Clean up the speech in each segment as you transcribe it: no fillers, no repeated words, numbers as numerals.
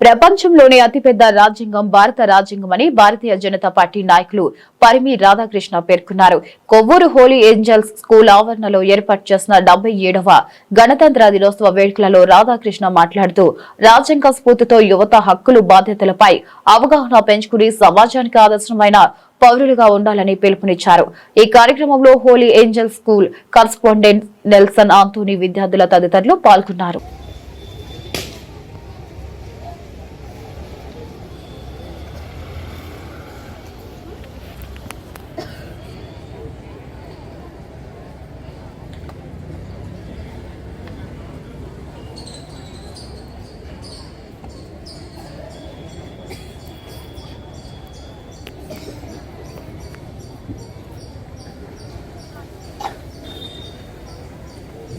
ప్రపంచంలోనే అతిపెద్ద రాజ్యాంగం భారత రాజ్యాంగమని భారతీయ జనతా పార్టీ నాయకులు పరిమి రాధాకృష్ణ పేర్కొన్నారు. కొవ్వూరు హోలీ ఏంజల్స్ స్కూల్ ఆవరణలో ఏర్పాటు చేసిన 77వ గణతంత్ర దినోత్సవ వేడుకలలో రాధాకృష్ణ మాట్లాడుతూ రాజ్యాంగ స్ఫూర్తితో యువత హక్కులు బాధ్యతలపై అవగాహన పెంచుకుని సమాజానికి ఆదర్శమైన పౌరులుగా ఉండాలని పిలుపునిచ్చారు. ఈ కార్యక్రమంలో Holy Angels School correspondent Nelson Antony విద్యార్థుల తదితరులు పాల్గొన్నారు.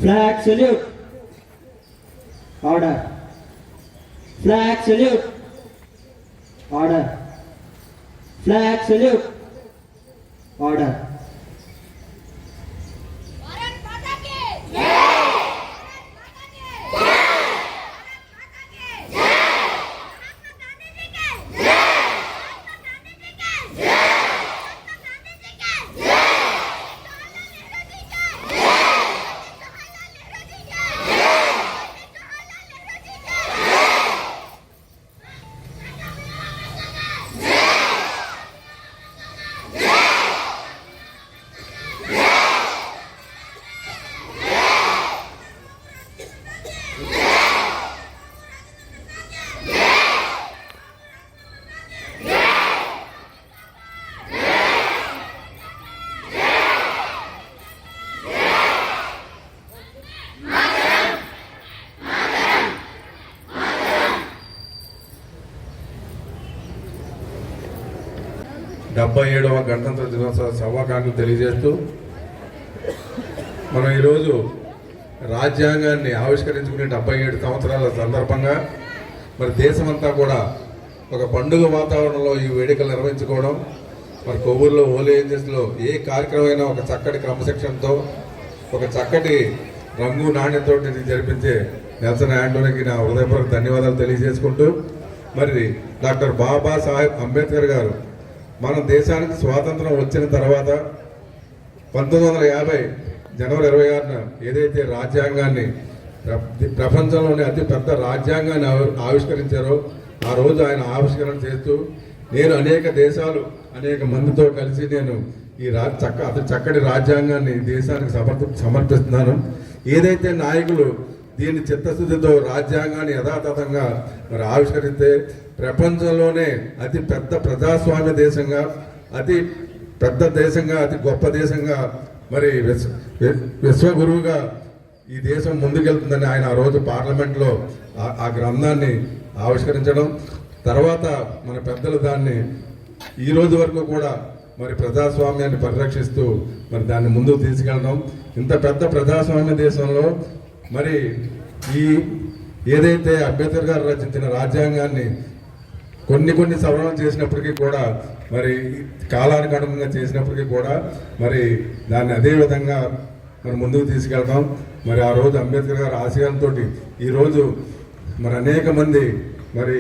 Flag salute. Order. Flag salute. Order. Flag salute. Order. డెబ్బై 77వ గణతంత్ర దినోత్సవ శుభాకాంక్షలు తెలియజేస్తూ మనం ఈరోజు రాజ్యాంగాన్ని ఆవిష్కరించుకునే 77 సంవత్సరాల సందర్భంగా మరి దేశమంతా కూడా ఒక పండుగ వాతావరణంలో ఈ వేడుకలు నిర్వహించుకోవడం, మరి కొవ్వూరులో హోలీ ఏంజల్స్లో ఏ కార్యక్రమమైనా ఒక చక్కటి క్రమశిక్షణతో ఒక చక్కటి రంగు నాణ్యతతో జరిపించే నెల్సన్ ఆంటోనీకి నా హృదయపూర్వక ధన్యవాదాలు తెలియజేసుకుంటూ, మరి డాక్టర్ బాబాసాహెబ్ అంబేద్కర్ గారు మన దేశానికి స్వాతంత్రం వచ్చిన తర్వాత 1950 జనవరి 26న ఏదైతే రాజ్యాంగాన్ని ప్రపంచంలోనే అతి పెద్ద రాజ్యాంగాన్ని ఆవిష్కరించారో ఆ రోజు ఆయన ఆవిష్కరణ చేస్తూ నేను అనేక దేశాలు అనేక మందితో కలిసి నేను ఈ అతి చక్కటి రాజ్యాంగాన్ని దేశానికి సమర్పిస్తున్నాను. ఏదైతే నాయకులు దీని చిత్తశుద్ధితో రాజ్యాంగాన్ని యథాతథంగా మరి ఆవిష్కరిస్తే ప్రపంచంలోనే అతి పెద్ద ప్రజాస్వామ్య దేశంగా, అతి పెద్ద దేశంగా, అతి గొప్ప దేశంగా, మరి విశ్వగురువుగా ఈ దేశం ముందుకెళ్తుందని ఆయన ఆ రోజు పార్లమెంట్లో ఆ గ్రంథాన్ని ఆవిష్కరించడం, తర్వాత మన పెద్దలు దాన్ని ఈ రోజు వరకు కూడా మరి ప్రజాస్వామ్యాన్ని పరిరక్షిస్తూ మరి దాన్ని ముందుకు తీసుకెళ్ళడం, ఇంత పెద్ద ప్రజాస్వామ్య దేశంలో మరి ఈ ఏదైతే అంబేద్కర్ గారు రచించిన రాజ్యాంగాన్ని కొన్ని సవరణలు చేసినప్పటికీ కూడా, మరి కాలానికి అనుగుణంగా చేసినప్పటికీ కూడా మరి దాన్ని అదే విధంగా మరి ముందుకు తీసుకెళ్తాం. మరి ఆ రోజు అంబేద్కర్ గారి ఆశయాలతో ఈరోజు మరి అనేక మంది మరి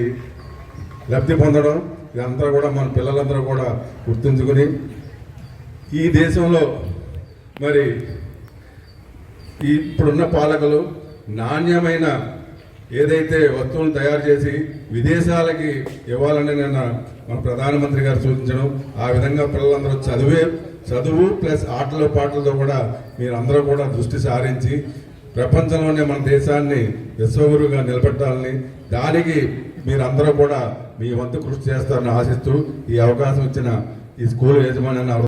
లబ్ధి పొందడం, ఇదంతా కూడా మన పిల్లలందరూ కూడా గుర్తుంచుకుని ఈ దేశంలో మరి ఇప్పుడున్న పాలకులు నాణ్యమైన ఏదైతే వస్తువులను తయారు చేసి విదేశాలకి ఇవ్వాలని నిన్న మన ప్రధానమంత్రి గారు సూచించడం, ఆ విధంగా పిల్లలందరూ చదువు ప్లస్ ఆటలు పాటలతో కూడా మీరందరూ కూడా దృష్టి సారించి ప్రపంచంలోనే మన దేశాన్ని విశ్వగురువుగా నిలబెట్టాలని, దానికి మీరందరూ కూడా మీ వంతు కృషి చేస్తారని ఆశిస్తూ ఈ అవకాశం ఇచ్చిన ఈ స్కూల్ యజమాని